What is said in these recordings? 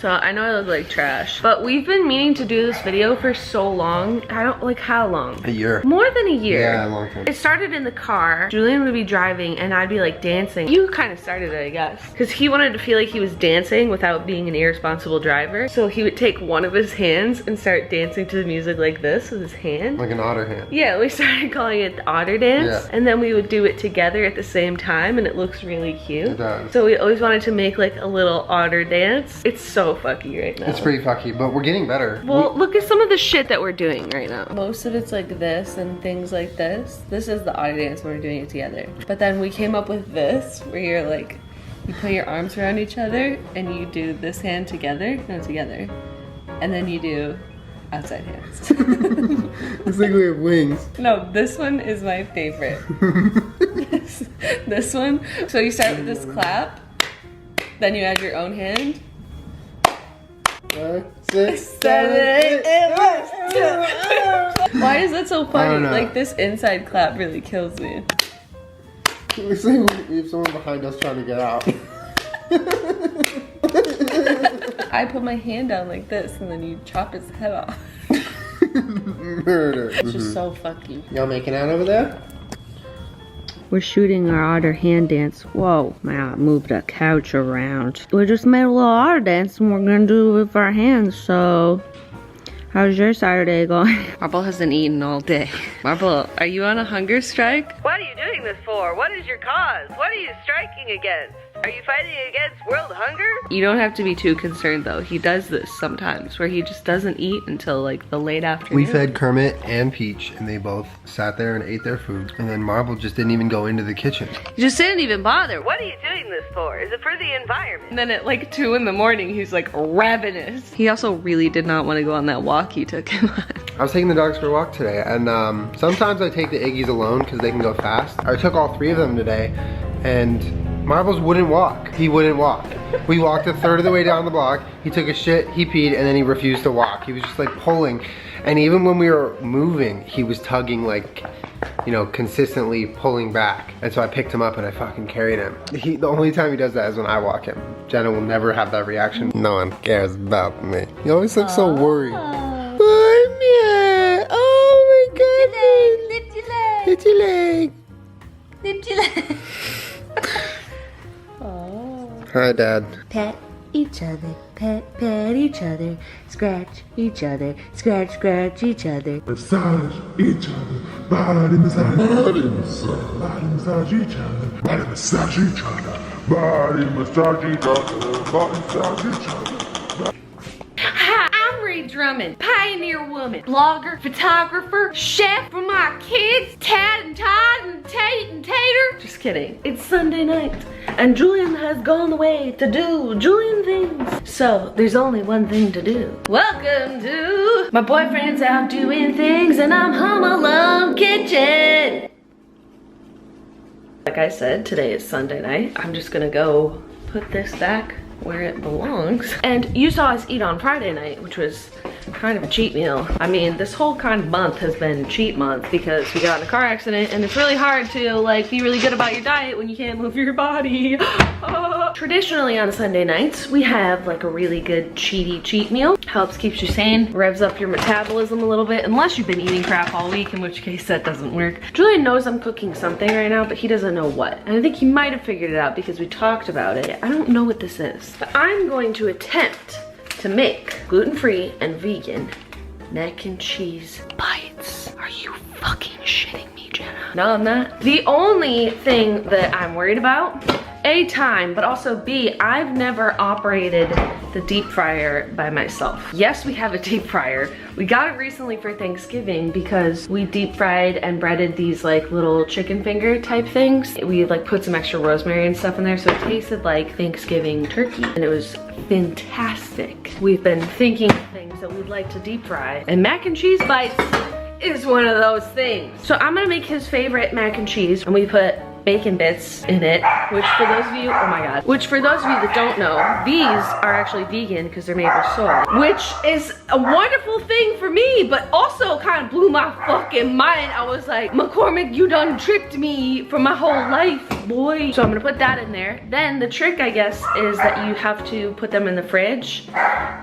So I know I look like trash, but we've been meaning to do this video for so long. I don't like how long? A year. More than a year. Yeah, a long time. It started in the car. Julian would be driving and I'd be like dancing. You kind of started it, I guess. Because he wanted to feel like he was dancing without being an irresponsible driver. So he would take one of his hands and start dancing to the music like this with his hand. Like an otter hand. Yeah, we started calling it the otter dance. Yeah. And then we would do it together at the same time and it looks really cute. It does. So we always wanted to make like a little otter dance. It's so fucky right now. It's pretty fucky, but we're getting better. Well, look at some of the shit that we're doing right now. Most of it's like this and things like this. This is the otter dance when we're doing it together. But then we came up with this, where you're like, you put your arms around each other and you do this hand together, together. And then you do outside hands. It's like we have wings. No, this one is my favorite. this one. So you start with this clap, then you add your own hand. 5, 6, 7, 8. Why is that so I funny? don't know. Like this inside clap really kills me. It looks like we have someone behind us trying to get out. I put my hand down like this and then you chop his head off. Murder. It's just so fucky. Y'all making out over there? We're shooting our otter hand dance. Whoa, man, I moved the couch around. We just made a little otter dance and we're gonna do it with our hands, so how's your Saturday going? Marble hasn't eaten all day. Marble, are you on a hunger strike? What are you doing this for? What is your cause? What are you striking against? Are you fighting against world hunger? You don't have to be too concerned though. He does this sometimes where he just doesn't eat until like the late afternoon. We fed Kermit and Peach and they both sat there and ate their food. And then Marble just didn't even go into the kitchen. You just didn't even bother. What are you doing this for? Is it for the environment? And then at like 2 in the morning, he's like ravenous. He also really did not want to go on that walk you took him on. I was taking the dogs for a walk today and sometimes I take the Iggies alone because they can go fast. I took all 3 of them today and Marbles wouldn't walk. He wouldn't walk. We walked a third of the way down the block. He took a shit, he peed, and then he refused to walk. He was just like pulling. And even when we were moving, he was tugging like, you know, consistently pulling back. And so I picked him up and I fucking carried him. The only time he does that is when I walk him. Jenna will never have that reaction. No one cares about me. You always look so worried. Poor me. Oh my goodness. Lift your leg. Lift your leg. Lift your leg. Hi, Dad. Pet each other, pet each other, scratch each other, scratch each other. Massage each other, body massage, body massage, body massage each other, body massage each other, body massage each other, body massage each other. Hi, I'm Ree Drummond, pioneer woman, blogger, photographer, chef for my kids, Tad and Todd and Tate and Tater. Just kidding. It's Sunday night and Julian has gone away to do Julian things. So there's only one thing to do. Welcome to my boyfriend's out doing things and I'm home alone kitchen. Like I said, today is Sunday night. I'm just gonna go put this back where it belongs. And you saw us eat on Friday night, which was kind of a cheat meal. I mean, this whole kind of month has been cheat month because we got in a car accident and it's really hard to like be really good about your diet when you can't move your body. Traditionally on Sunday nights, we have like a really good cheat meal. Helps keeps you sane, revs up your metabolism a little bit, unless you've been eating crap all week, in which case that doesn't work. Julian knows I'm cooking something right now, but he doesn't know what. And I think he might have figured it out because we talked about it. I don't know what this is. But I'm going to attempt to make gluten-free and vegan mac and cheese bites. Are you fucking shitting me, Jenna? No, I'm not. The only thing that I'm worried about, A, time, but also B, I've never operated the deep fryer by myself. Yes, we have a deep fryer. We got it recently for Thanksgiving because we deep fried and breaded these like little chicken finger type things. We like put some extra rosemary and stuff in there so it tasted like Thanksgiving turkey and it was fantastic. We've been thinking of things that we'd like to deep fry and mac and cheese bites is one of those things. So I'm gonna make his favorite mac and cheese and we put bacon bits in it, which for those of you, oh my god, which for those of you that don't know, these are actually vegan because they're made with soy, which is a wonderful thing for me, but also kind of blew my fucking mind. I was like, McCormick, you done tricked me for my whole life, boy. So I'm gonna put that in there. Then the trick, I guess, is that you have to put them in the fridge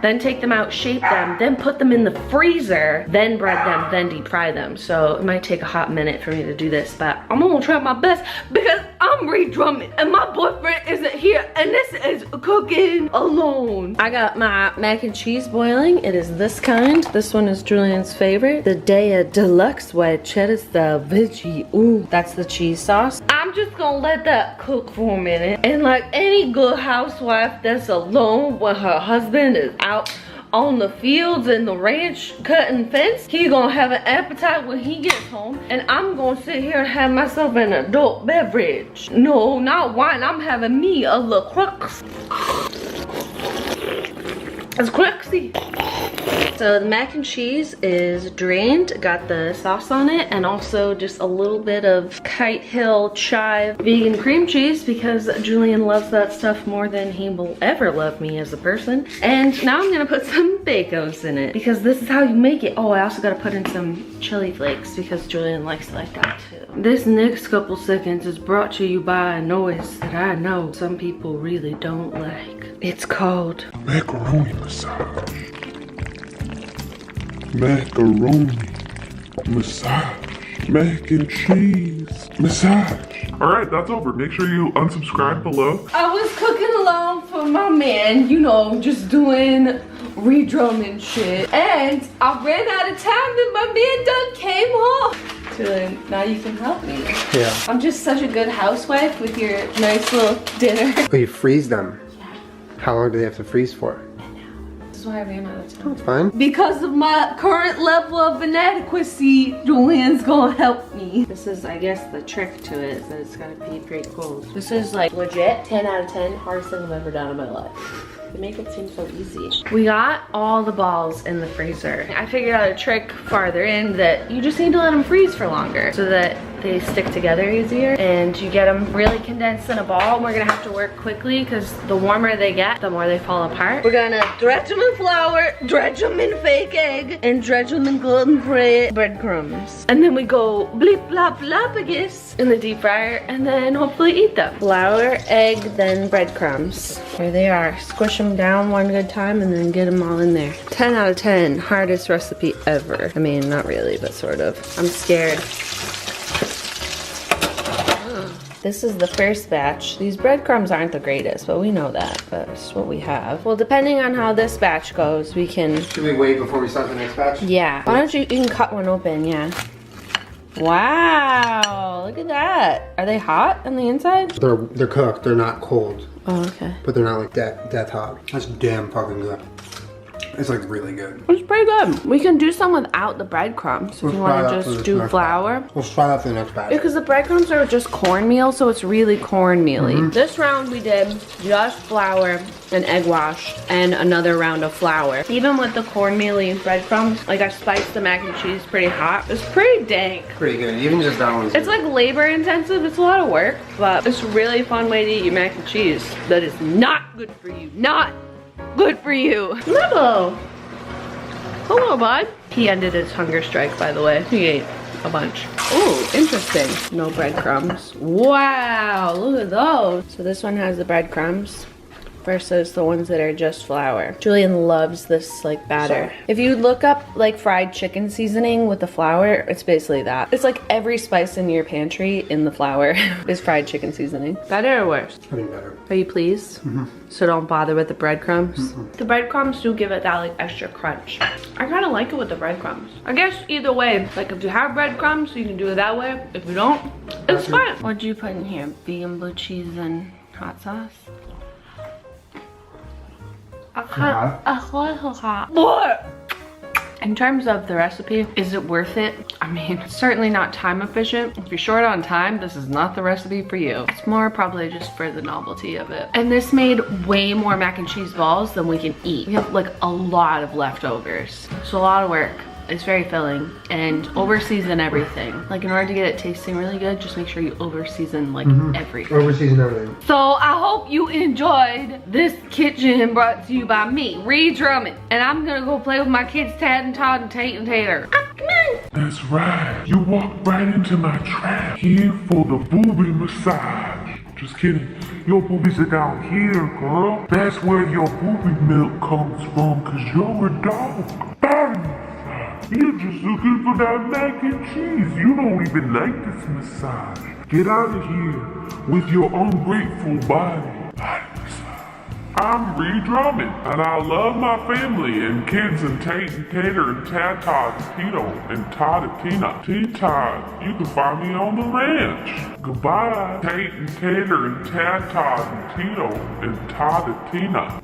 then take them out, shape them, then put them in the freezer, then bread them, then deep fry them. So it might take a hot minute for me to do this, but I'm gonna try my best because I'm redrumming and my boyfriend isn't here and this is cooking alone. I got my mac and cheese boiling. It is this kind. This one is Julian's favorite. The Daya Deluxe White Cheddar Style Veggie. Ooh, that's the cheese sauce. I'm just gonna let that cook for a minute. And like any good housewife that's alone when her husband is out on the fields and the ranch cutting fence, he gonna have an appetite when he gets home, and I'm gonna sit here and have myself an adult beverage. No, not wine. I'm having me a La Crux. It's cruxy. So the mac and cheese is drained, got the sauce on it, and also just a little bit of Kite Hill Chive vegan cream cheese because Julian loves that stuff more than he will ever love me as a person. And now I'm gonna put some Bacos in it because this is how you make it. Oh, I also gotta put in some chili flakes because Julian likes it like that too. This next couple seconds is brought to you by a noise that I know some people really don't like. It's called Macaroni massage. Macaroni massage. Mac and cheese massage. Alright, that's over. Make sure you unsubscribe below. I was cooking along for my man, you know, just doing redrumming shit. And I ran out of time and my man done came home. Julian, now you can help me. Yeah. I'm just such a good housewife with your nice little dinner. Oh, you freeze them? Yeah. How long do they have to freeze for? This is why I ran out of time. That's fine. Because of my current level of inadequacy, Julian's gonna help me. This is, I guess, the trick to it, is that it's gotta be great cold. This is like legit 10 out of 10 hardest thing I've ever done in my life. They make it seem so easy. We got all the balls in the freezer. I figured out a trick farther in that you just need to let them freeze for longer so that they stick together easier and you get them really condensed in a ball. And we're gonna have to work quickly because the warmer they get, the more they fall apart. We're gonna dredge them in flour, dredge them in fake egg, and dredge them in gluten-free breadcrumbs. And then we go bleep blop bloppagus in the deep fryer and then hopefully eat them. Flour, egg, then breadcrumbs. Here they are. Squish them down one good time and then get them all in there. 10 out of 10, hardest recipe ever. I mean, not really, but sort of. I'm scared. This is the first batch. These breadcrumbs aren't the greatest, but we know that. That's what we have. Well, depending on how this batch goes, we can... Should we wait before we start the next batch? Yeah. Why don't you can cut one open, yeah. Wow, look at that. Are they hot on the inside? They're cooked, they're not cold. Oh, okay. But they're not like death hot. That's damn fucking good. It's like really good. It's pretty good. We can do some without the breadcrumbs if you want to just do flour. We'll try that for the next batch. Because the breadcrumbs are just cornmeal, so it's really cornmeal-y. This round we did just flour and egg wash and another round of flour. Even with the cornmeal-y breadcrumbs, like I spiced the mac and cheese pretty hot. It's pretty dank. Pretty good. Even just that one's It's like labor intensive. It's a lot of work, but it's a really fun way to eat your mac and cheese. That is not good for you. Not good for you. Hello. Hello, bud. He ended his hunger strike, by the way. He ate a bunch. Oh, interesting. No breadcrumbs. Wow, look at those. So this one has the breadcrumbs versus the ones that are just flour. Julian loves this like batter. If you look up like fried chicken seasoning with the flour, it's basically that. It's like every spice in your pantry in the flour is fried chicken seasoning. Better or worse? I think better. Are you pleased? So don't bother with the breadcrumbs. The breadcrumbs do give it that like extra crunch. I kind of like it with the breadcrumbs. I guess either way, like if you have breadcrumbs, you can do it that way. If you don't, it's fine. What'd you put in here? Vegan blue cheese and hot sauce? What? In terms of the recipe, is it worth it? I mean, it's certainly not time efficient. If you're short on time, this is not the recipe for you. It's more probably just for the novelty of it. And this made way more mac and cheese balls than we can eat. We have like a lot of leftovers. It's a lot of work. It's very filling and over-season everything. Like in order to get it tasting really good, just make sure you over-season like everything. Over-season everything. So I hope you enjoyed this kitchen brought to you by me, Ree Drummond. And I'm gonna go play with my kids Tad and Todd and Tate and Tater. Come on. That's right. You walked right into my trap. Here for the booby massage. Just kidding. Your boobies are down here, girl. That's where your booby milk comes from, cause you're a dog. You're just looking for that mac and cheese. You don't even like this massage. Get out of here with your ungrateful body. I'm Ree Drummond, and I love my family and kids and Tate and Tater and Tata and Tito and Todd and Tina. T-Todd, you can find me on the ranch. Goodbye, Tate and Tater and Tata and Tito and Todd and Tina.